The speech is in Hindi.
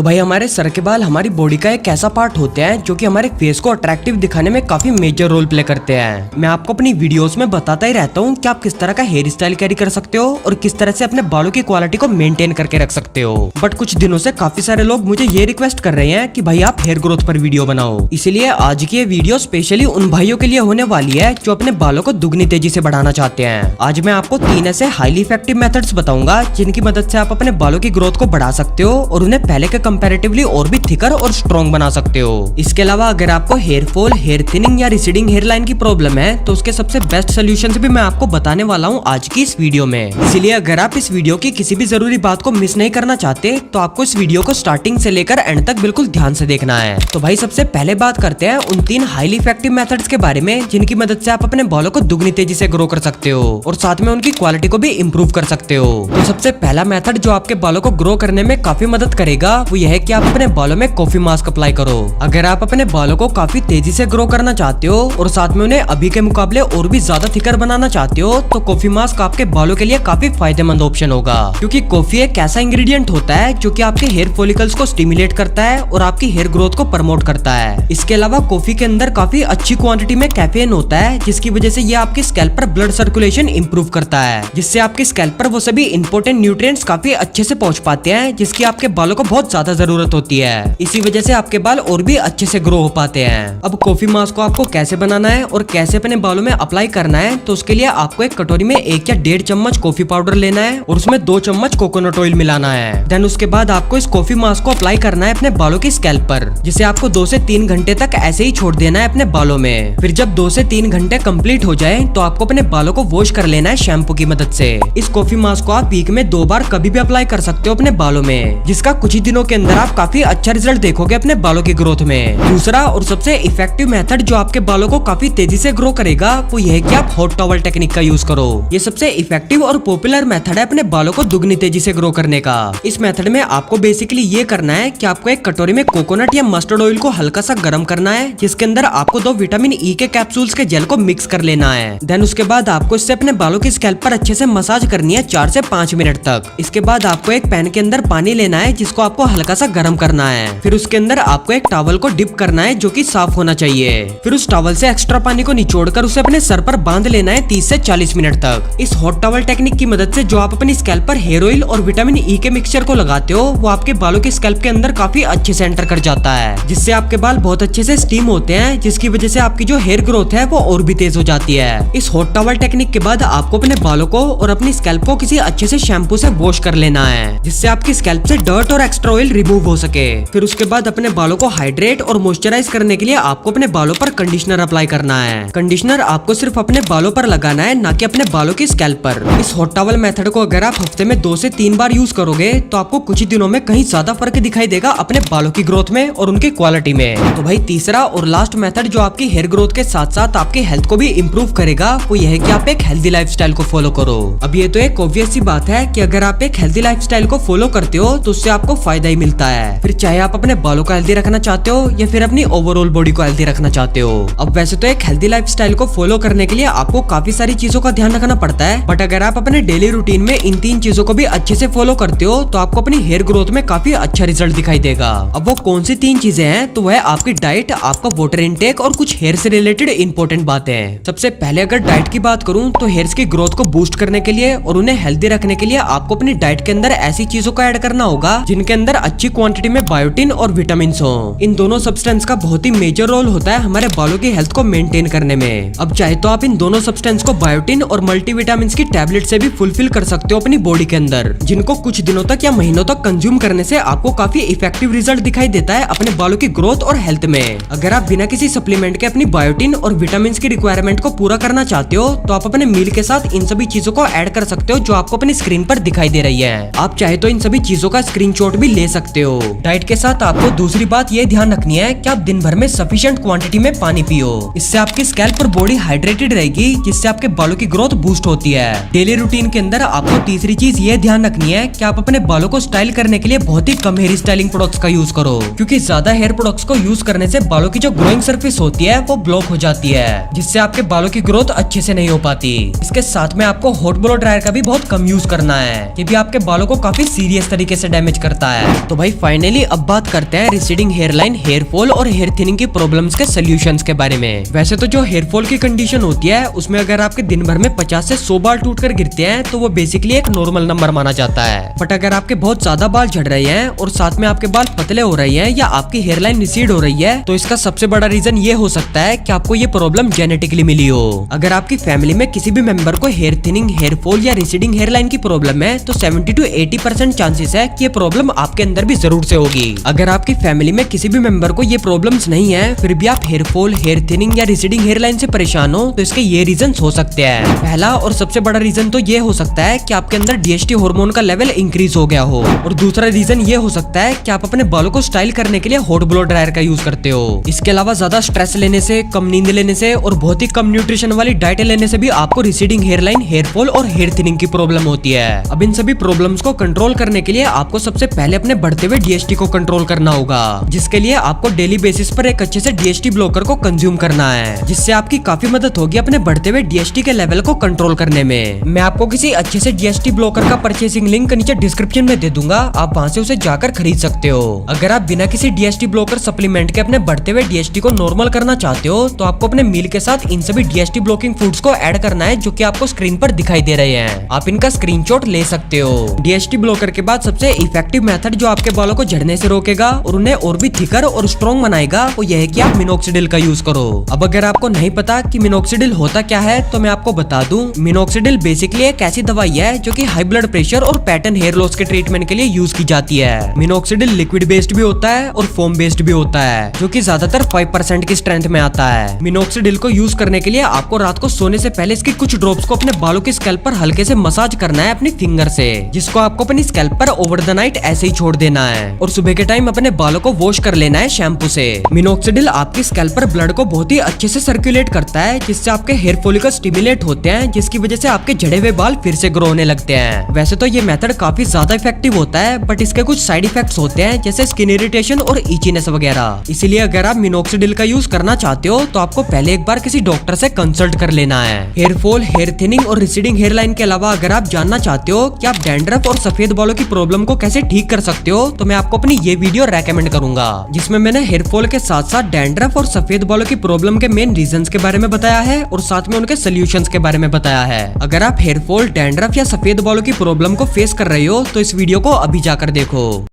तो भाई हमारे सर के बाल हमारी बॉडी का एक ऐसा पार्ट होते हैं जो कि हमारे फेस को अट्रैक्टिव दिखाने में काफी मेजर रोल प्ले करते हैं। मैं आपको अपनी वीडियोस में बताता ही रहता हूँ कि आप किस तरह का हेयर स्टाइल कैरी कर सकते हो और किस तरह से अपने बालों की क्वालिटी को मेंटेन करके रख सकते हो। बट कुछ दिनों से काफी सारे लोग मुझे ये रिक्वेस्ट कर रहे हैं कि भाई आप हेयर ग्रोथ पर वीडियो बनाओ, इसलिए आज की ये वीडियो स्पेशली उन भाइयों के लिए होने वाली है जो अपने बालों को दुगनी तेजी से बढ़ाना चाहते हैं। आज मैं आपको 3 ऐसे हाईली इफेक्टिव मेथड्स बताऊंगा जिनकी मदद से आप अपने बालों की ग्रोथ को बढ़ा सकते हो और उन्हें पहले के कंपैरेटिवली और भी थिकर और स्ट्रॉन्ग बना सकते हो। इसके अलावा अगर आपको हेयर फॉल, हेयर थिनिंग या रिसीडिंग हेयर लाइन की प्रॉब्लम है तो उसके सबसे बेस्ट सोल्यूशन भी मैं आपको बताने वाला हूँ आज की इस वीडियो में। इसीलिए अगर आप इस वीडियो की किसी भी जरूरी बात को मिस नहीं करना चाहते तो आपको इस वीडियो को स्टार्टिंग से लेकर एंड तक बिल्कुल ध्यान से देखना है। तो भाई सबसे पहले बात करते हैं उन 3 हाईली इफेक्टिव मेथड्स के बारे में जिनकी मदद से आप अपने बालों को दुगनी तेजी से ग्रो कर सकते हो और साथ में उनकी क्वालिटी को भी इम्प्रूव कर सकते हो। तो सबसे पहला मेथड जो आपके बालों को ग्रो करने में काफी मदद करेगा वो यह है कि आप अपने बालों में कॉफी मास्क अप्लाई करो। अगर आप अपने बालों को काफी तेजी से ग्रो करना चाहते हो और साथ में उन्हें अभी के मुकाबले और भी ज्यादा थिकर बनाना चाहते हो तो कॉफी मास्क आपके बालों के लिए काफी फायदेमंद ऑप्शन होगा, क्योंकि कॉफी एक ऐसा इंग्रेडिएंट होता है जो कि आपके हेयर फॉलिकल्स को स्टिमुलेट करता है और आपकी हेयर ग्रोथ को प्रमोट करता है। इसके अलावा कॉफी के अंदर काफी अच्छी क्वांटिटी में कैफीन होता है जिसकी वजह से ये आपकी स्कैल्प पर ब्लड सर्कुलेशन इंप्रूव करता है, जिससे आपकी स्कैल्प पर वो सभी इंपॉर्टेंट न्यूट्रिएंट्स काफी अच्छे से पहुंच पाते हैं जिसकी आपके बालों को बहुत ज्यादा जरूरत होती है। इसी वजह से आपके बाल और भी अच्छे से ग्रो हो पाते हैं। अब कॉफी मास्क को आपको कैसे बनाना है और कैसे अपने बालों में अप्लाई करना है तो उसके लिए आपको एक कटोरी में 1 या 1.5 चम्मच कॉफी पाउडर लेना है और उसमें 2 चम्मच कोकोनट ऑयल मिलाना है। देन उसके बाद आपको इस कॉफी मास्क को अप्लाई करना है अपने बालों की स्कैल्प पर, जिसे आपको 2 से 3 घंटे तक ऐसे ही छोड़ देना है अपने बालों में। फिर जब 2 से 3 घंटे कंप्लीट हो जाए तो आपको अपने बालों को वॉश कर लेना है शैम्पू की मदद से। इस कॉफी मास्क को आप वीक में 2 बार कभी भी अप्लाई कर सकते हो अपने बालों में, जिसका कुछ ही दिनों के अंदर आप काफी अच्छा रिजल्ट देखोगे अपने बालों की ग्रोथ में। दूसरा और सबसे इफेक्टिव मेथड जो आपके बालों को काफी तेजी से ग्रो करेगा वो यह है कि आप हॉट टॉवल टेक्निक का यूज करो। ये सबसे इफेक्टिव और पॉपुलर मेथड है अपने बालों को दुगनी तेजी से ग्रो करने का। इस मेथड में आपको बेसिकली ये करना है कि आपको एक कटोरी में कोकोनट या मस्टर्ड ऑयल को हल्का सा गर्म करना है, जिसके अंदर आपको 2 विटामिन ई के कैप्सूल्स के जेल को मिक्स कर लेना है। देन उसके बाद आपको इससे अपने बालों की स्कैल्प पर अच्छे से मसाज करनी है 4 से 5 मिनट तक। इसके बाद आपको एक पैन के अंदर पानी लेना है जिसको आपको हल्का सा गर्म करना है। फिर उसके अंदर आपको एक टॉवल को डिप करना है जो कि साफ होना चाहिए। फिर उस टॉवल से एक्स्ट्रा पानी को निचोड़कर उसे अपने सर पर बांध लेना है 30 से 40 मिनट तक। इस हॉट टॉवल टेक्निक की मदद से जो आप अपनी स्कैल्प पर हेयर ऑयल और विटामिन ई के मिक्सचर को लगाते हो वो आपके बालों की स्कैल्प के अंदर काफी अच्छे से एंटर कर जाता है, जिससे आपके बाल बहुत अच्छे से स्टीम होते हैं, जिसकी वजह से आपकी जो हेयर ग्रोथ है वो और भी तेज हो जाती है। इस हॉट टॉवल टेक्निक के बाद आपको अपने बालों को और अपनी स्कैल्प को किसी अच्छे से शैम्पू से वॉश कर लेना है, जिससे आपकी स्कैल्प से डर्ट और एक्स्ट्रा ऑयल रिमूव हो सके। फिर उसके बाद अपने बालों को हाइड्रेट और मॉइस्चराइज करने के लिए आपको अपने बालों पर कंडीशनर अप्लाई करना है। कंडीशनर आपको सिर्फ अपने बालों पर लगाना है, ना कि अपने बालों की स्कैल्प पर। इस हॉट टॉवल मेथड को अगर आप हफ्ते में 2 से 3 बार यूज करोगे तो आपको कुछ ही दिनों में कहीं ज्यादा फर्क दिखाई देगा अपने बालों की ग्रोथ में और उनकी क्वालिटी में। तो भाई तीसरा और लास्ट मेथड जो आपकी हेयर ग्रोथ के साथ साथ आपकी हेल्थ को भी इम्प्रूव करेगा वो यह है कि आप एक हेल्दी लाइफस्टाइल को फॉलो करो। अब ये तो एक ऑब्वियस सी बात है कि अगर आप एक हेल्दी लाइफस्टाइल को फॉलो करते हो तो उससे आपको फायदा ही मिलता है, फिर चाहे आप अपने बालों को हेल्दी रखना चाहते हो या फिर अपनी ओवरऑल बॉडी को हेल्दी रखना चाहते हो। अब वैसे तो एक हेल्दी लाइफस्टाइल को फॉलो करने के लिए आपको काफी सारी चीजों का ध्यान रखना पड़ता है, बट अगर आप अपने डेली रूटीन में इन 3 चीजों को भी अच्छे से फॉलो करते हो तो आपको अपनी हेयर ग्रोथ में काफी अच्छा रिजल्ट दिखाई देगा। अब वो कौन सी 3 चीजें हैं तो वह आपकी डाइट, आपका वाटर इनटेक और कुछ हेयर से रिलेटेड इंपॉर्टेंट बातें। सबसे पहले अगर डाइट की बात करूं तो हेयर्स की ग्रोथ को बूस्ट करने के लिए और उन्हें हेल्दी रखने के लिए आपको अपनी डाइट के अंदर ऐसी चीजों को ऐड करना होगा जिनके अंदर अच्छी क्वांटिटी में बायोटिन और विटामिन हो। इन दोनों सब्सटेंस का बहुत ही मेजर रोल होता है हमारे बालों की हेल्थ को मेंटेन करने में। अब चाहे तो आप इन दोनों सब्सटेंस को बायोटिन और मल्टीविटामिन की टैबलेट से भी फुलफिल कर सकते हो अपनी बॉडी के अंदर, जिनको कुछ दिनों तक या महीनों तक कंज्यूम करने से आपको काफी इफेक्टिव रिजल्ट दिखाई देता है अपने बालों की ग्रोथ और हेल्थ में। अगर आप बिना किसी सप्लीमेंट के अपनी बायोटिन और विटामिन की रिक्वायरमेंट को पूरा करना चाहते हो तो आप अपने मील के साथ इन सभी चीजों को ऐड कर सकते हो जो आपको अपनी स्क्रीन पर दिखाई दे रही है। आप चाहे तो इन सभी चीजों का स्क्रीनशॉट भी ले सकते हो। डाइट के साथ आपको दूसरी बात ये ध्यान रखनी है कि आप दिन भर में सफिशिएंट क्वांटिटी में पानी पियो। इससे आपकी स्कैल्प और बॉडी हाइड्रेटेड रहेगी, जिससे आपके बालों की ग्रोथ बूस्ट होती है। डेली रूटीन के अंदर आपको तीसरी चीज ये ध्यान रखनी है कि आप अपने बालों को स्टाइल करने के लिए बहुत ही कम हेयर स्टाइलिंग प्रोडक्ट्स का यूज करो, क्योंकि ज्यादा हेयर प्रोडक्ट्स को यूज करने से बालों की जो ग्रोइंग सरफेस होती है वो ब्लॉक हो जाती है, जिससे आपके बालों की ग्रोथ अच्छे से नहीं हो पाती। इसके साथ में आपको हॉट ब्लो ड्रायर का भी बहुत कम यूज करना है, ये भी आपके बालों को काफी सीरियस तरीके से डैमेज करता है। तो भाई फाइनली अब बात करते हैं रिसीडिंग हेयरलाइन, हेयर फॉल और हेयर थिनिंग की प्रॉब्लम्स के सोल्यूशंस के बारे में। वैसे तो जो हेयर फॉल की कंडीशन होती है उसमें अगर आपके दिन भर में 50 से 100 बाल टूट कर गिरते हैं तो वो बेसिकली एक नॉर्मल नंबर माना जाता है। बट अगर आपके बहुत ज्यादा बाल झड़ रहे हैं और साथ में आपके बाल पतले हो रहे हैं या आपकी हेयरलाइन रिसीड हो रही है तो इसका सबसे बड़ा रीजन ये हो सकता है कि आपको ये प्रॉब्लम जेनेटिकली मिली हो। अगर आपकी फैमिली में किसी भी मेंबर को हेयर थिनिंग, हेयर फॉल या रिसीडिंग हेयरलाइन की प्रॉब्लम है तो 70 to 80% चांसेस है कि ये प्रॉब्लम आपके अंदर भी जरूर से होगी। अगर आपकी फैमिली में किसी भी मेंबर को ये प्रॉब्लम्स नहीं है फिर भी आप हेयर फॉल, हेयर थिनिंग या रिसीडिंग हेयरलाइन से परेशान हो तो इसके ये रीजंस हो सकते हैं। पहला और सबसे बड़ा रीजन तो ये हो सकता है कि आपके अंदर डीएचटी हार्मोन का लेवल इंक्रीज हो गया हो, और दूसरा रीजन ये हो सकता है कि आप अपने बालों को स्टाइल करने के लिए हॉट ब्लो ड्रायर का यूज करते हो। इसके अलावा ज्यादा स्ट्रेस लेने से, कम नींद लेने से और बहुत ही कम न्यूट्रिशन वाली डाइट लेने से भी आपको रिसीडिंग हेयरलाइन, हेयर फॉल और हेयर थिनिंग की प्रॉब्लम होती है। अब इन सभी प्रॉब्लम्स को कंट्रोल करने के लिए आपको सबसे पहले अपने बढ़ते हुए डीएचटी को कंट्रोल करना होगा, जिसके लिए आपको डेली बेसिस पर एक अच्छे से डीएचटी ब्लॉकर को कंज्यूम करना है, जिससे आपकी काफी मदद होगी अपने बढ़ते हुए डीएचटी के लेवल को कंट्रोल करने में। मैं आपको किसी अच्छे से डीएचटी ब्लॉकर का परचेसिंग लिंक नीचे डिस्क्रिप्शन में दे दूंगा, आप वहां से उसे जाकर खरीद सकते हो। अगर आप बिना किसी डीएचटी ब्लॉकर सप्लीमेंट के अपने बढ़ते हुए डीएचटी को नॉर्मल करना चाहते हो तो आपको अपने मील के साथ इन सभी डीएचटी ब्लॉकिंग फूड्स को ऐड करना है जो कि आपको स्क्रीन पर दिखाई दे रहे हैं। आप इनका स्क्रीनशॉट ले सकते हो। डीएचटी ब्लॉकर के बाद सबसे इफेक्टिव मेथड जो आपके बालों को झड़ने से रोकेगा और उन्हें और भी थिकर और स्ट्रॉन्ग बनाएगा वो यह है कि आप मिनोक्सिडिल का यूज करो। अब अगर आपको नहीं पता कि मिनोक्सिडिल होता क्या है तो मैं आपको बता दूं, मिनोक्सिडिल बेसिकली एक ऐसी दवाई है जो कि हाई ब्लड प्रेशर और पैटर्न हेयर लॉस के ट्रीटमेंट के लिए यूज की जाती है। मिनोक्सिडिल लिक्विड बेस्ड भी होता है और फोम बेस्ड भी होता है जो कि ज्यादातर 5% की स्ट्रेंथ में आता है। मिनोक्सिडिल को यूज करने के लिए आपको रात को सोने से पहले इसकी कुछ ड्रॉप्स को अपने बालों के स्कैल्प पर हल्के से मसाज करना है अपनी फिंगर से, जिसको आपको अपनी स्कैल्प पर ओवर द नाइट ऐसे ही छोड़ देना है और सुबह के टाइम अपने बालों को वॉश कर लेना है शैम्पू से। मिनोक्सिडिल आपकी स्कैल्प पर ब्लड को बहुत ही अच्छे से सर्कुलेट करता है, जिससे आपके हेयर फॉलिकल स्टिमुलेट होते हैं, जिसकी वजह से आपके झड़े हुए बाल फिर से ग्रो होने लगते हैं। वैसे तो ये मेथड काफी ज्यादा इफेक्टिव होता है बट इसके कुछ साइड इफेक्ट्स होते हैं जैसे स्किन इरिटेशन और इचीनेस वगैरह। इसीलिए अगर आप मिनोक्सिडिल का यूज करना चाहते हो तो आपको पहले एक बार किसी डॉक्टर से कंसल्ट कर लेना है। हेयर फॉल, हेयर थिनिंग और रिसीडिंग हेयरलाइन के अलावा अगर आप जानना चाहते हो कि आप डैंड्रफ और सफेद बालों की प्रॉब्लम को कैसे ठीक कर सकते हो तो मैं आपको अपनी ये वीडियो रेकमेंड करूंगा, जिसमें मैंने हेयर फॉल के साथ साथ डैंड्रफ और सफेद बालों की प्रॉब्लम के मेन रीजंस के बारे में बताया है और साथ में उनके सोल्यूशंस के बारे में बताया है। अगर आप हेयर फॉल, डैंड्रफ या सफेद बालों की प्रॉब्लम को फेस कर रहे हो तो इस वीडियो को अभी जाकर देखो।